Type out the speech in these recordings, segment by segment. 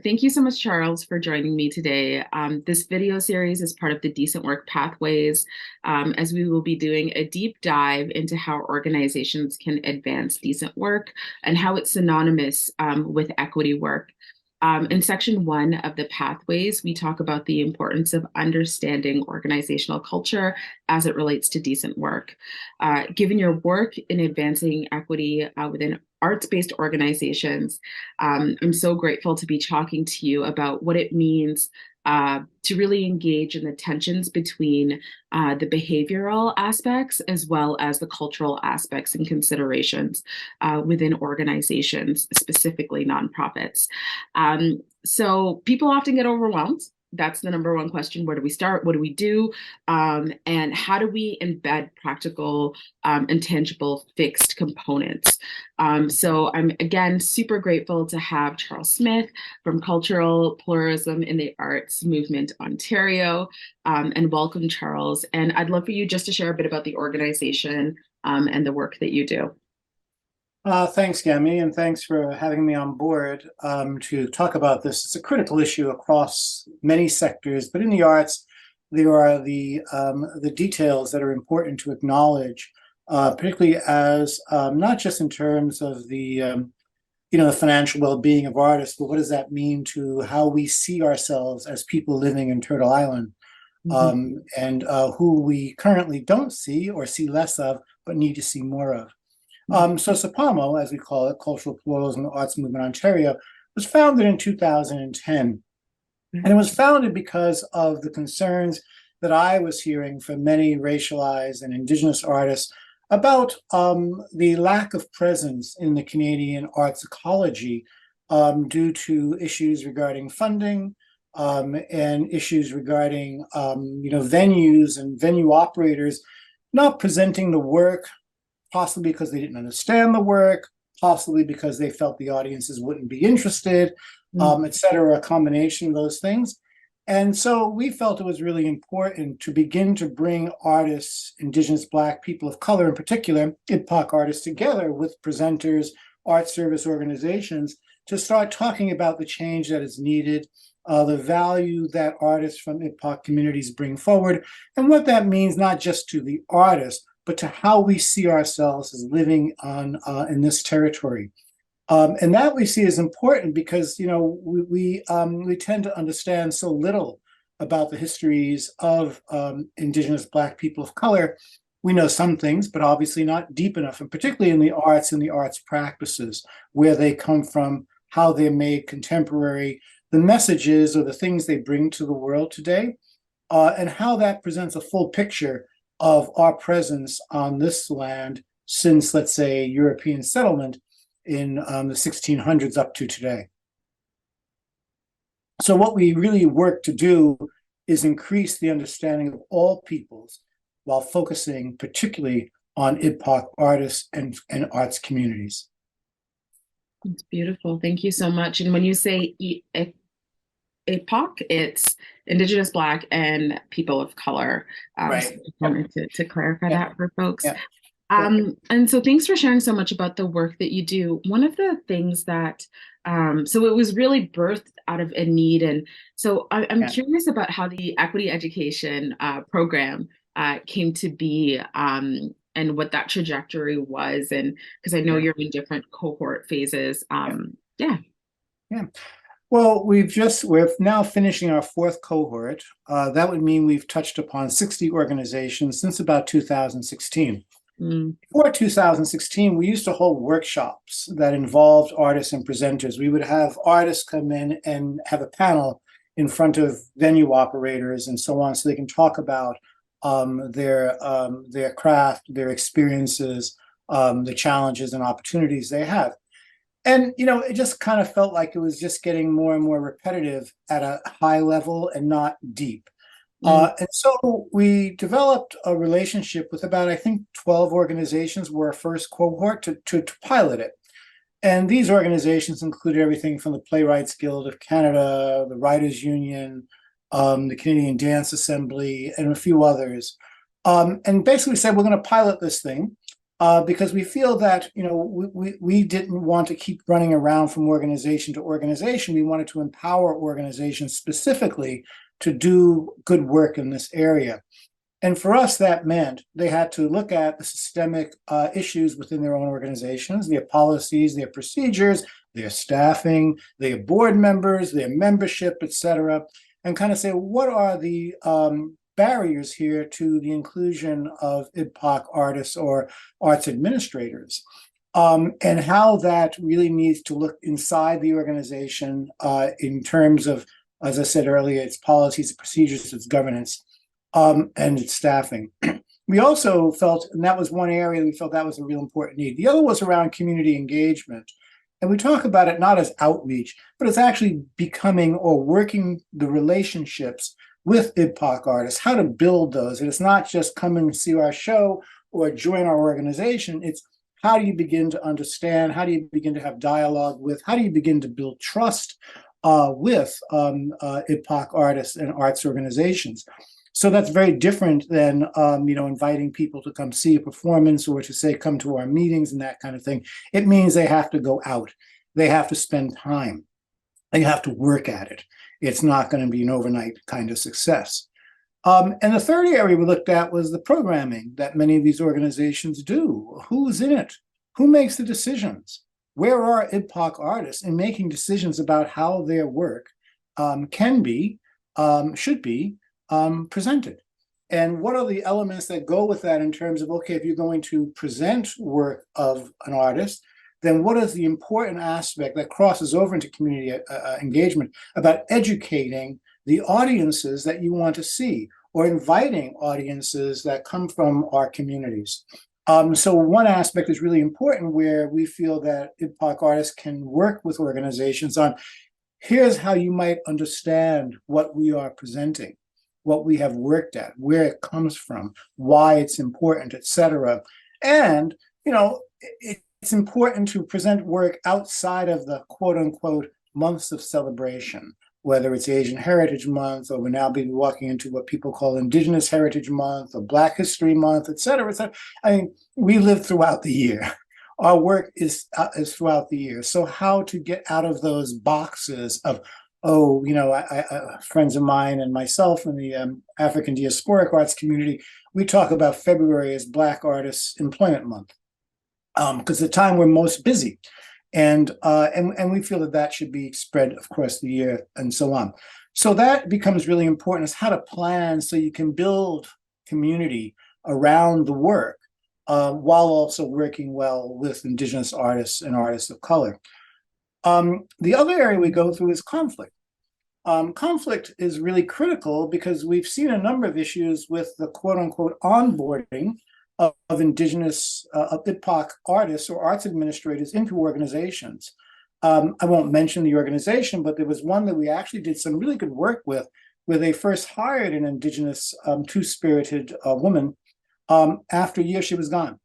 Thank you so much, Charles, for joining me today. This video series is part of the Decent Work Pathways, as we will be doing a deep dive into how organizations can advance decent work and how it's synonymous with equity work. In section one of the pathways, we talk about the importance of understanding organizational culture as it relates to decent work. Given your work in advancing equity within arts-based organizations, I'm so grateful to be talking to you about what it means to really engage in the tensions between the behavioral aspects as well as the cultural aspects and considerations within organizations, specifically nonprofits. So people often get overwhelmed. That's the number one question. Where do we start? What do we do? And how do we embed practical and tangible fixed components? So I'm again super grateful to have Charles Smith from Cultural Pluralism in the Arts Movement Ontario, and welcome, Charles. And I'd love for you just to share a bit about the organization and the work that you do. Thanks, Gami, and thanks for having me on board to talk about this. It's a critical issue across many sectors, but in the arts, there are the details that are important to acknowledge, particularly as not just in terms of the financial well-being of artists, but what does that mean to how we see ourselves as people living in Turtle Island, and who we currently don't see or see less of, but need to see more of. So CPAMO, as we call it, Cultural Pluralism and Arts Movement Ontario, was founded in 2010. And it was founded because of the concerns that I was hearing from many racialized and Indigenous artists about the lack of presence in the Canadian arts ecology due to issues regarding funding and issues regarding venues and venue operators not presenting the work, possibly because they didn't understand the work, possibly because they felt the audiences wouldn't be interested, et cetera, a combination of those things. And so we felt it was really important to begin to bring artists, Indigenous, Black, people of color in particular, IPOC artists together with presenters, art service organizations to start talking about the change that is needed, the value that artists from IPOC communities bring forward, and what that means not just to the artists, but to how we see ourselves as living on in this territory. And that we see is important because, we tend to understand so little about the histories of Indigenous Black people of color. We know some things, but obviously not deep enough, and particularly in the arts and the arts practices, where they come from, how they're made contemporary, the messages or the things they bring to the world today, and how that presents a full picture of our presence on this land since, let's say, European settlement in the 1600s up to today. So what we really work to do is increase the understanding of all peoples while focusing particularly on IPOC artists and arts communities. It's beautiful. Thank you so much. And when you say APOC, it's Indigenous, Black, and people of color. Right. So I just wanted to clarify that for folks. Yeah. And so thanks for sharing so much about the work that you do. One of the things that, so it was really birthed out of a need. And so I'm curious about how the equity education program came to be, and what that trajectory was. And because I know you're in different cohort phases. Yeah. Well, we're now finishing our fourth cohort. That would mean we've touched upon 60 organizations since about 2016. Before 2016, we used to hold workshops that involved artists and presenters. We would have artists come in and have a panel in front of venue operators and so on, so they can talk about their craft, their experiences, the challenges and opportunities they have. And, it just kind of felt like it was just getting more and more repetitive at a high level and not deep. And so we developed a relationship with about, I think, 12 organizations were our first cohort to pilot it. And these organizations included everything from the Playwrights Guild of Canada, the Writers Union, the Canadian Dance Assembly, and a few others. And basically said, we're going to pilot this thing. because we feel that, we didn't want to keep running around from organization to organization. We wanted to empower organizations specifically to do good work in this area. And for us, that meant they had to look at the systemic issues within their own organizations, their policies, their procedures, their staffing, their board members, their membership, et cetera, and kind of say, what are the barriers here to the inclusion of IPOC artists or arts administrators, and how that really needs to look inside the organization in terms of, as I said earlier, its policies, its procedures, its governance, and its staffing. We also felt, and that was one area we felt that was a real important need. The other was around community engagement. And we talk about it not as outreach, but it's actually becoming or working the relationships with IPOC artists, how to build those. And it's not just come and see our show or join our organization. It's how do you begin to understand? How do you begin to have dialogue with? How do you begin to build trust with IPOC artists and arts organizations? So that's very different than inviting people to come see a performance or to say, come to our meetings and that kind of thing. It means they have to go out. They have to spend time. They have to work at it. It's not going to be an overnight kind of success. And the third area we looked at was the programming that many of these organizations do. Who's in it? Who makes the decisions? Where are IPOC artists in making decisions about how their work can be, should be, presented? And what are the elements that go with that in terms of, okay, if you're going to present work of an artist, then what is the important aspect that crosses over into community engagement about educating the audiences that you want to see or inviting audiences that come from our communities? So one aspect is really important where we feel that IPOC artists can work with organizations on, here's how you might understand what we are presenting, what we have worked at, where it comes from, why it's important, et cetera. And, it's important to present work outside of the quote unquote months of celebration, whether it's Asian Heritage Month, or we're now be walking into what people call Indigenous Heritage Month or Black History Month, et cetera, et cetera. I mean, we live throughout the year. Our work is throughout the year. So how to get out of those boxes of, friends of mine and myself in the African diasporic arts community, we talk about February as Black Artists Employment Month, because the time we're most busy, and we feel that should be spread across the year and so on. So that becomes really important, is how to plan so you can build community around the work while also working well with Indigenous artists and artists of color. The other area we go through is conflict. Conflict is really critical because we've seen a number of issues with the quote unquote onboarding of Indigenous IPOC artists or arts administrators into organizations. I won't mention the organization, but there was one that we actually did some really good work with, where they first hired an Indigenous two-spirited woman. After a year, she was gone.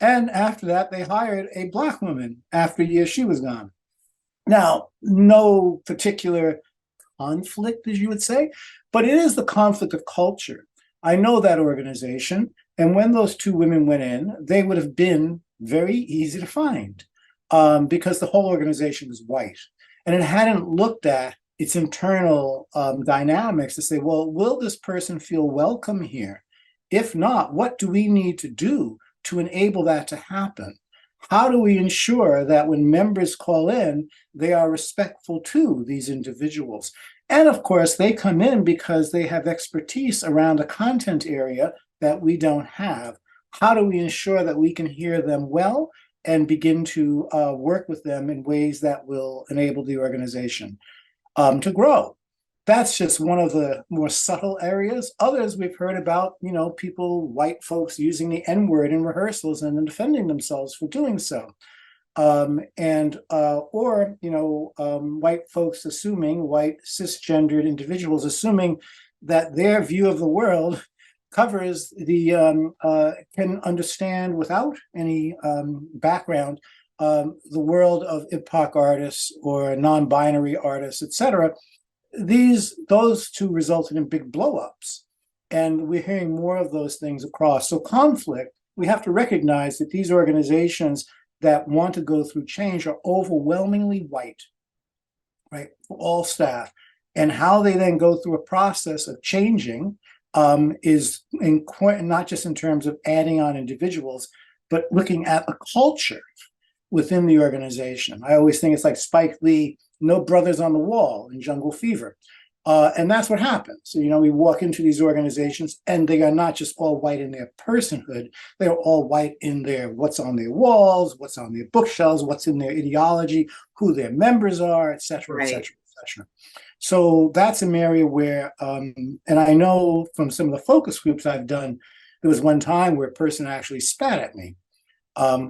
And after that, they hired a Black woman after a year, she was gone. Now, no particular conflict, as you would say, but it is the conflict of culture. I know that organization, and when those two women went in, they would have been very easy to find because the whole organization was white. And it hadn't looked at its internal dynamics to say, well, will this person feel welcome here? If not, what do we need to do to enable that to happen? How do we ensure that when members call in, they are respectful to these individuals? And of course, they come in because they have expertise around a content area that we don't have. How do we ensure that we can hear them well and begin to work with them in ways that will enable the organization to grow? That's just one of the more subtle areas. Others we've heard about, people, white folks using the N-word in rehearsals and then defending themselves for doing so. White folks assuming, white cisgendered individuals assuming that their view of the world covers the, can understand without any background, the world of IPOC artists or non-binary artists, et cetera. Those two resulted in big blowups, and we're hearing more of those things across. So conflict we have to recognize that these organizations that want to go through change are overwhelmingly white, right? All staff. And how they then go through a process of changing is not just in terms of adding on individuals, but looking at a culture within the organization. I always think it's like Spike Lee, no brothers on the wall in Jungle Fever. And that's what happens. So, we walk into these organizations and they are not just all white in their personhood, they're all white in their what's on their walls, what's on their bookshelves, what's in their ideology, who their members are, et cetera, et cetera, et cetera. So that's an area where, and I know from some of the focus groups I've done, there was one time where a person actually spat at me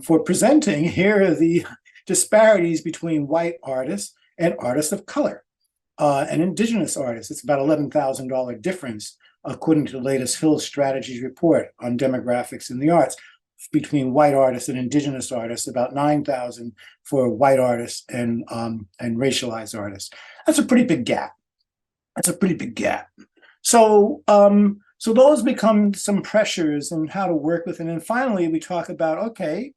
for presenting, here are the disparities between white artists and artists of color. And indigenous artists, it's about $11,000 difference, according to the latest Hill Strategies report on demographics in the arts, between white artists and indigenous artists, about 9,000 for white artists and racialized artists. That's a pretty big gap. So, so those become some pressures and how to work with it. And then finally, we talk about, okay,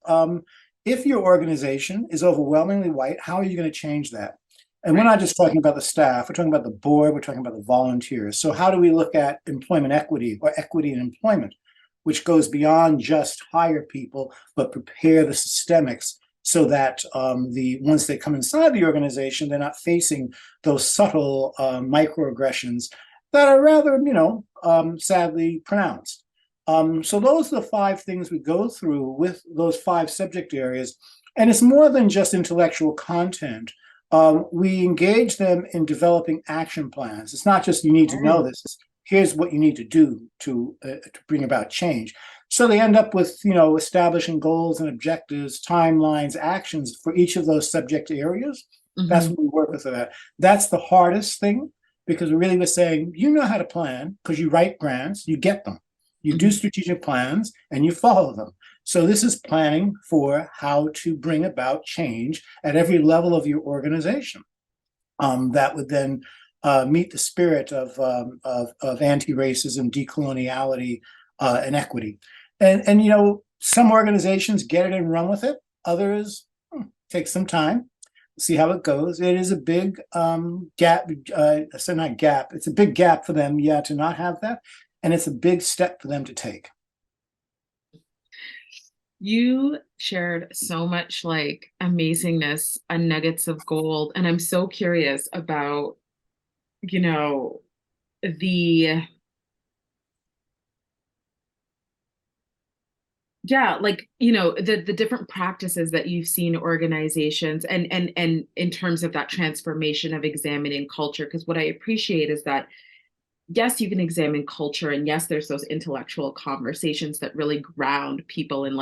if your organization is overwhelmingly white, how are you going to change that? And we're not just talking about the staff, we're talking about the board, we're talking about the volunteers. So how do we look at employment equity or equity in employment, which goes beyond just hire people, but prepare the systemics so that once they come inside the organization, they're not facing those subtle microaggressions that are rather, sadly pronounced. So those are the 5 things we go through with those 5 subject areas. And it's more than just intellectual content. We engage them in developing action plans. It's not just you need to know this. Here's what you need to do to bring about change. So they end up with, establishing goals and objectives, timelines, actions for each of those subject areas. Mm-hmm. That's what we work with for that. That's the hardest thing, because we really were saying, you know how to plan because you write grants, you get them. You do strategic plans and you follow them. So this is planning for how to bring about change at every level of your organization. That would then meet the spirit of anti-racism, decoloniality, and equity. And some organizations get it and run with it. Others take some time, see how it goes. It is a big gap. So not gap. It's a big gap for them, to not have that. And it's a big step for them to take. You shared so much amazingness and nuggets of gold. And I'm so curious about, the different practices that you've seen organizations and in terms of that transformation of examining culture. Because what I appreciate is that yes, you can examine culture, and yes, there's those intellectual conversations that really ground people in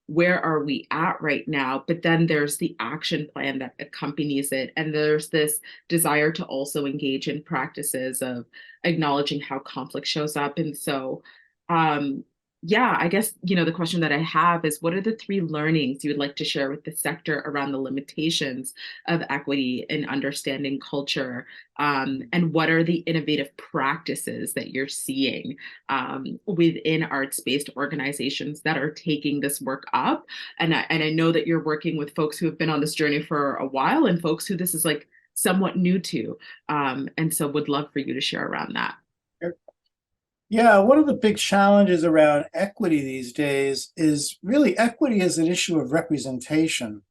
where are we at right now? But then there's the action plan that accompanies it. And there's this desire to also engage in practices of acknowledging how conflict shows up. And so, I guess, the question that I have is, what are the 3 learnings you would like to share with the sector around the limitations of equity in understanding culture? And what are the innovative practices that you're seeing within arts-based organizations that are taking this work up? And I know that you're working with folks who have been on this journey for a while and folks who this is somewhat new to. And so would love for you to share around that. Yeah, one of the big challenges around equity these days is really equity is an issue of representation.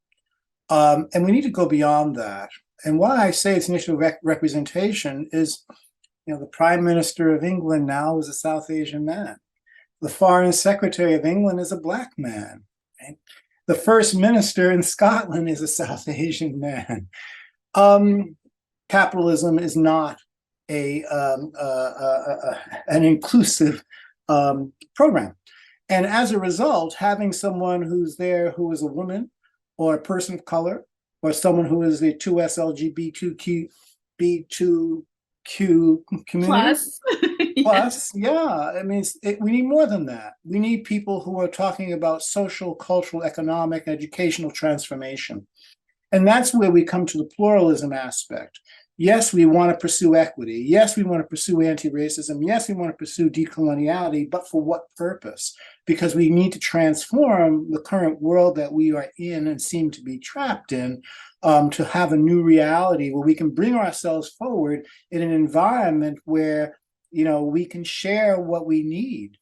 And we need to go beyond that. And why I say it's an issue of representation is, the Prime Minister of England now is a South Asian man. The Foreign Secretary of England is a Black man. Right? The First Minister in Scotland is a South Asian man. Capitalism is not an inclusive program. And as a result, having someone who's there who is a woman or a person of color or someone who is the 2S LGBTQ community. Plus, I mean, we need more than that. We need people who are talking about social, cultural, economic, educational transformation. And that's where we come to the pluralism aspect. Yes, we want to pursue equity. Yes, we want to pursue anti-racism. Yes, we want to pursue decoloniality, but for what purpose? Because we need to transform the current world that we are in and seem to be trapped in, to have a new reality where we can bring ourselves forward in an environment where, we can share what we need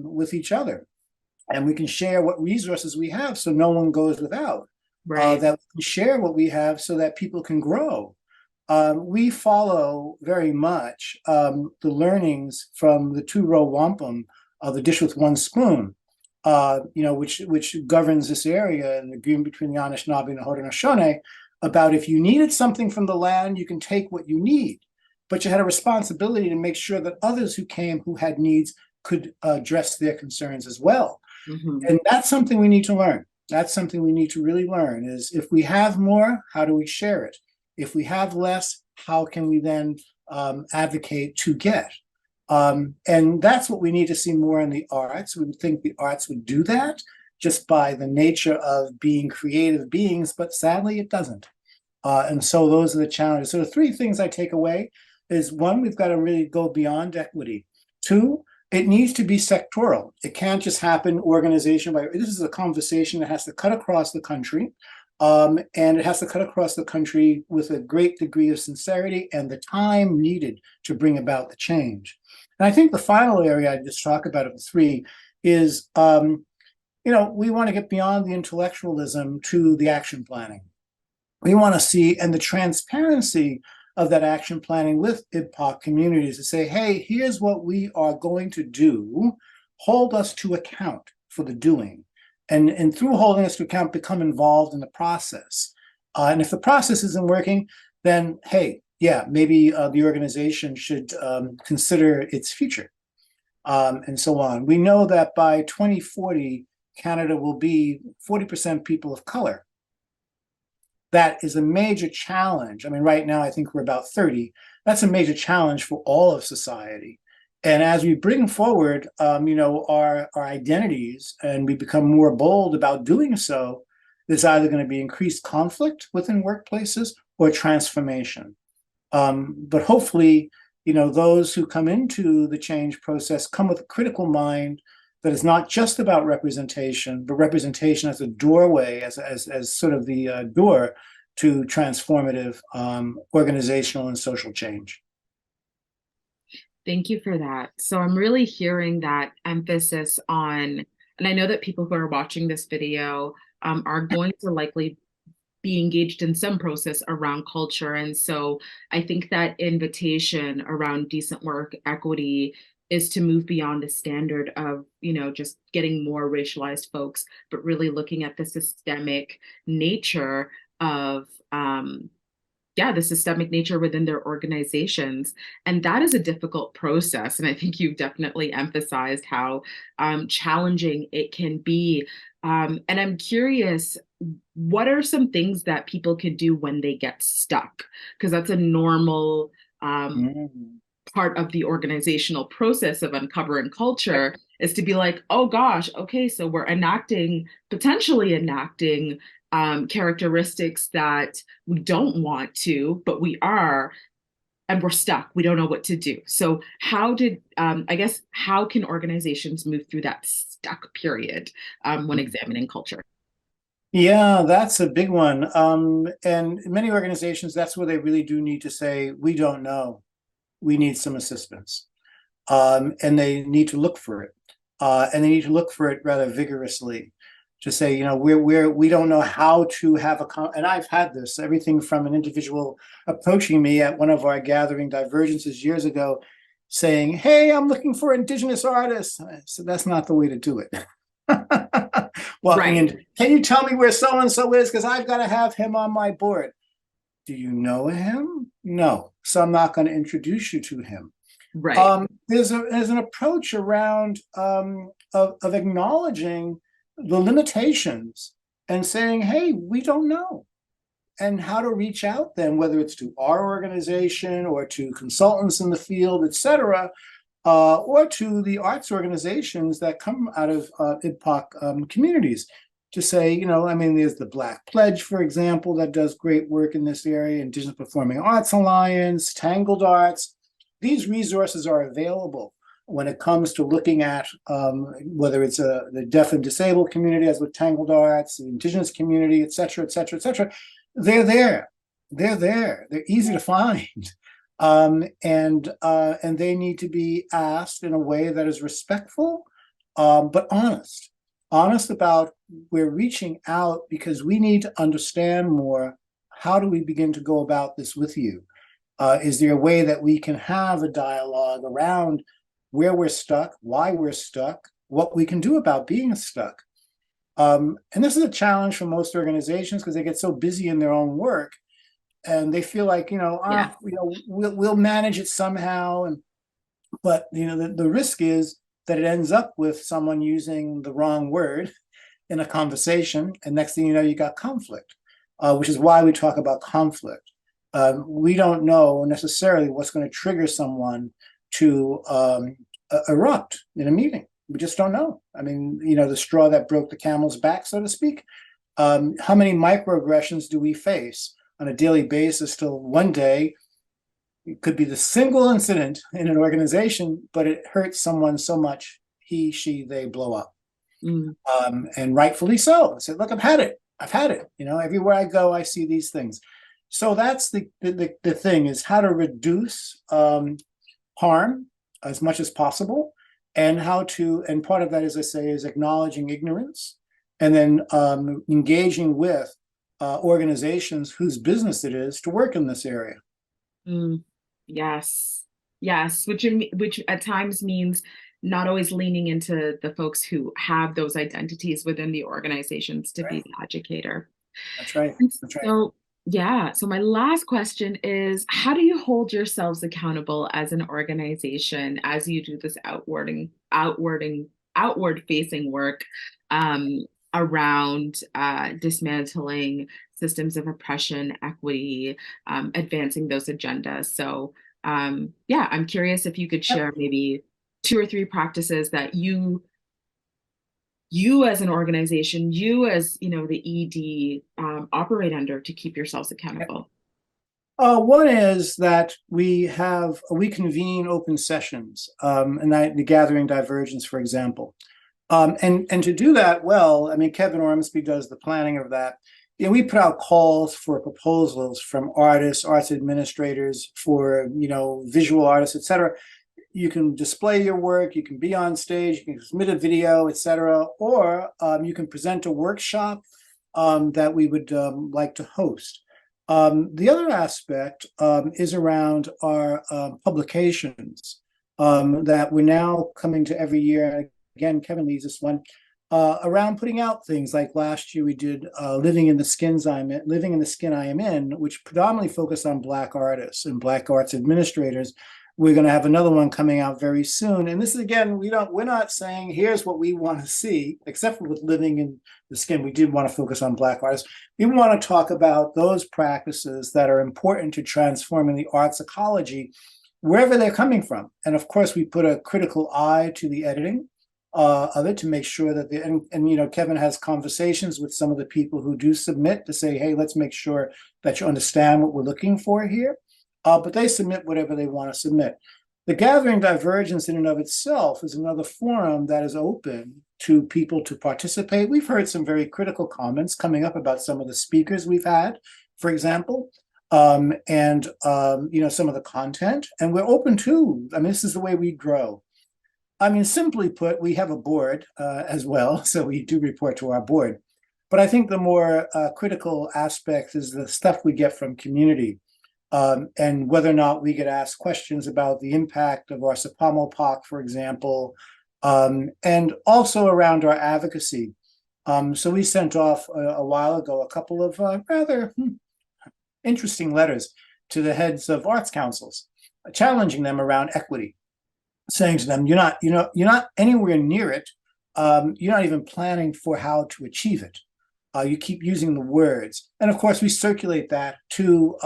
with each other, and we can share what resources we have so no one goes without. Right. That we can share what we have so that people can grow. We follow very much the learnings from the two-row wampum of the dish with one spoon, which governs this area in the agreement between the Anishinaabe and the Haudenosaunee, about if you needed something from the land, you can take what you need, but you had a responsibility to make sure that others who came who had needs could address their concerns as well. Mm-hmm. And that's something we need to learn. That's something we need to really learn is if we have more, how do we share it? If we have less, how can we then advocate to get? And that's what we need to see more in the arts. We would think the arts would do that just by the nature of being creative beings, but sadly it doesn't. And so those are the challenges. So the three things I take away is one, we've got to really go beyond equity. Two, it needs to be sectoral. It can't just happen organization by, this is a conversation that has to cut across the country. And it has to cut across the country with a great degree of sincerity and the time needed to bring about the change. And I think the final area I just talk about of the three is, we want to get beyond the intellectualism to the action planning. We want to see, and the transparency of that action planning with IBPOC communities to say, hey, here's what we are going to do. Hold us to account for the doing. And through holding us to account, become involved in the process. And if the process isn't working, then, hey, yeah, maybe the organization should consider its future, and so on. We know that by 2040, Canada will be 40% people of color. That is a major challenge. I mean, right now, I think we're about 30. That's a major challenge for all of society. And as we bring forward, our identities and we become more bold about doing so, there's either going to be increased conflict within workplaces or transformation. But hopefully, those who come into the change process come with a critical mind that is not just about representation, but representation as a doorway, as sort of the door to transformative organizational and social change. Thank you for that. So I'm really hearing that emphasis on, and I know that people who are watching this video are going to likely be engaged in some process around culture. And so I think that invitation around decent work, equity, is to move beyond the standard of, just getting more racialized folks, but really looking at the systemic nature of, the systemic nature within their organizations. And that is a difficult process. And I think you've definitely emphasized how challenging it can be. And I'm curious, what are some things that people could do when they get stuck? Because that's a normal part of the organizational process of uncovering culture, is to be like, oh gosh, okay, so we're potentially enacting characteristics that we don't want to, but we are, and we're stuck. We don't know what to do. So how can organizations move through that stuck period when examining culture? Yeah, that's a big one. And many organizations, that's where they really do need to say, we don't know. We need some assistance. And they need to look for it. And they need to look for it rather vigorously. To say, we don't know how to have and I've had this, everything from an individual approaching me at one of our gathering divergences years ago, saying, hey, I'm looking for Indigenous artists. So that's not the way to do it. Walking in, can you tell me where so-and-so is? Because I've got to have him on my board. Do you know him? No. So I'm not going to introduce you to him. Right. There's an approach around of acknowledging the limitations and saying, hey, we don't know, and how to reach out then, whether it's to our organization or to consultants in the field, et cetera, or to the arts organizations that come out of IBPOC communities. to say, I mean, there's the Black Pledge, for example, that does great work in this area, Indigenous Performing Arts Alliance, Tangled Arts. These resources are available when it comes to looking at whether it's the deaf and disabled community, as with Tangled Arts, the Indigenous community, et cetera, et cetera, et cetera. They're there. They're there. They're easy to find. And they need to be asked in a way that is respectful, but honest about, we're reaching out because we need to understand more. How do we begin to go about this with you? Is there a way that we can have a dialogue around where we're stuck, why we're stuck, what we can do about being stuck? And this is a challenge for most organizations because they get so busy in their own work and they feel like, we'll manage it somehow. But the risk is that it ends up with someone using the wrong word in a conversation, and next thing you know, you got conflict, which is why we talk about conflict. We don't know necessarily what's going to trigger someone to erupt in a meeting. We just don't know. I mean, the straw that broke the camel's back, so to speak. How many microaggressions do we face on a daily basis till one day it could be the single incident in an organization, but it hurts someone so much, he, she, they blow up. And rightfully so. I said, look, I've had it. Everywhere I go, I see these things. So that's the thing, is how to reduce harm as much as possible, and and part of that, as I say, is acknowledging ignorance, and then engaging with organizations whose business it is to work in this area. Yes, which at times means not always leaning into the folks who have those identities within the organizations to be the educator. That's right. So my last question is, how do you hold yourselves accountable as an organization as you do this outward facing work around dismantling systems of oppression, equity, advancing those agendas? So I'm curious if you could share maybe 2 or 3 practices that you as an organization, you as the ED operate under to keep yourselves accountable. One is that we convene open sessions, and the Gathering Divergence, for example. And to do that well, I mean, Kevin Ormsby does the planning of that. We put out calls for proposals from artists, arts administrators, for visual artists, et cetera. You can display your work, you can be on stage, you can submit a video, et cetera, or you can present a workshop that we would like to host. The other aspect is around our publications that we're now coming to every year. Again, Kevin leads this one, around putting out things like last year we did Living in the Skin I Am In, which predominantly focused on Black artists and Black arts administrators. We're going to have another one coming out very soon. And this is, again, we're not saying here's what we want to see, except for with Living in the Skin, we did want to focus on Black artists. We want to talk about those practices that are important to transforming the arts ecology wherever they're coming from. And of course, we put a critical eye to the editing of it to make sure that Kevin has conversations with some of the people who do submit to say, hey, let's make sure that you understand what we're looking for here. But they submit whatever they want to submit. The Gathering Divergence in and of itself is another forum that is open to people to participate. We've heard some very critical comments coming up about some of the speakers we've had, for example, and some of the content. And we're open to, this is the way we grow. Simply put, we have a board as well, so we do report to our board. But I think the more critical aspect is the stuff we get from community. And whether or not we get asked questions about the impact of our Sapamo-Poc, for example, and also around our advocacy. So we sent off a while ago a couple of rather interesting letters to the heads of arts councils, challenging them around equity, saying to them, you're not anywhere near it. You're not even planning for how to achieve it. You keep using the words. And of course, we circulate that to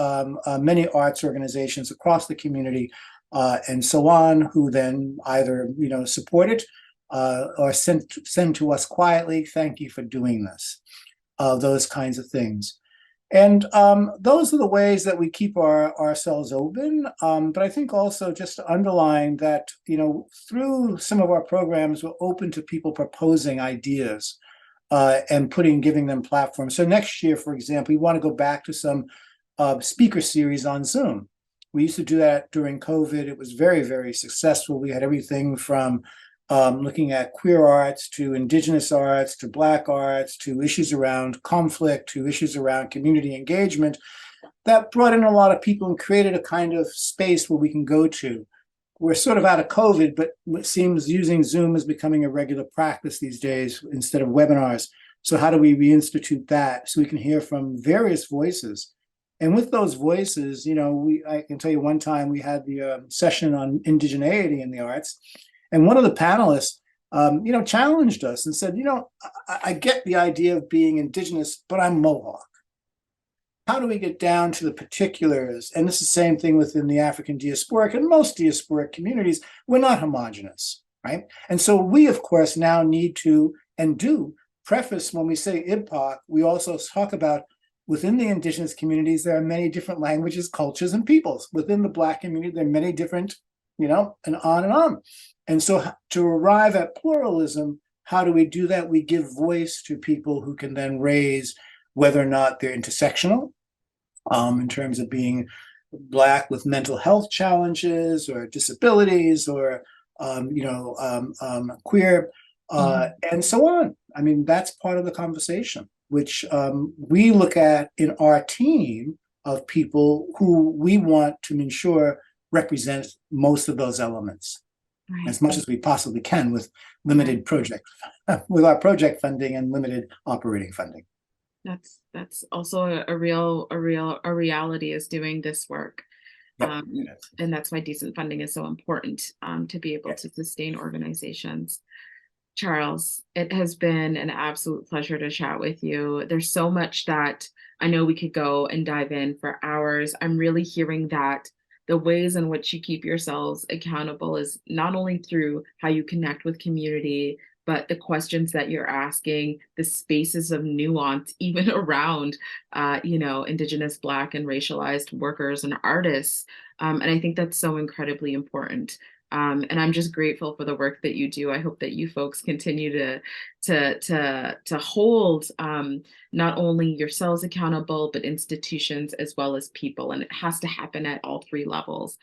many arts organizations across the community and so on, who then either support it or send to us quietly, thank you for doing this, those kinds of things. And those are the ways that we keep ourselves open. But I think also just to underline that, through some of our programs, we're open to people proposing ideas and giving them platforms. So next year, for example, we want to go back to some speaker series on Zoom. We used to do that during COVID. It was very, very successful. We had everything from looking at queer arts to indigenous arts to Black arts to issues around conflict to issues around community engagement. That brought in a lot of people and created a kind of space where we can go to. We're sort of out of COVID, but it seems using Zoom is becoming a regular practice these days instead of webinars. So how do we reinstitute that so we can hear from various voices? And with those voices, I can tell you one time we had the session on indigeneity in the arts, and one of the panelists, challenged us and said, I get the idea of being indigenous, but I'm Mohawk. How do we get down to the particulars? And this is the same thing within the African diasporic and most diasporic communities. We're not homogenous, right? And so we, of course, now need to and do preface when we say IBPOC, we also talk about within the indigenous communities, there are many different languages, cultures, and peoples. Within the Black community, there are many different, and on and on. And so to arrive at pluralism, how do we do that? We give voice to people who can then raise whether or not they're intersectional, in terms of being Black with mental health challenges or disabilities or, queer, and so on. I mean, that's part of the conversation, which we look at in our team of people who we want to ensure represent most of those elements. Right. As much as we possibly can with limited with our project funding and limited operating funding. That's also a reality is doing this work. Yep. And that's why decent funding is so important to be able to sustain organizations. Charles, it has been an absolute pleasure to chat with you. There's so much that I know we could go and dive in for hours. I'm really hearing that the ways in which you keep yourselves accountable is not only through how you connect with community, but the questions that you're asking, the spaces of nuance, even around, Indigenous, Black, and racialized workers and artists. And I think that's so incredibly important. And I'm just grateful for the work that you do. I hope that you folks continue to hold not only yourselves accountable, but institutions as well as people. And it has to happen at all three levels.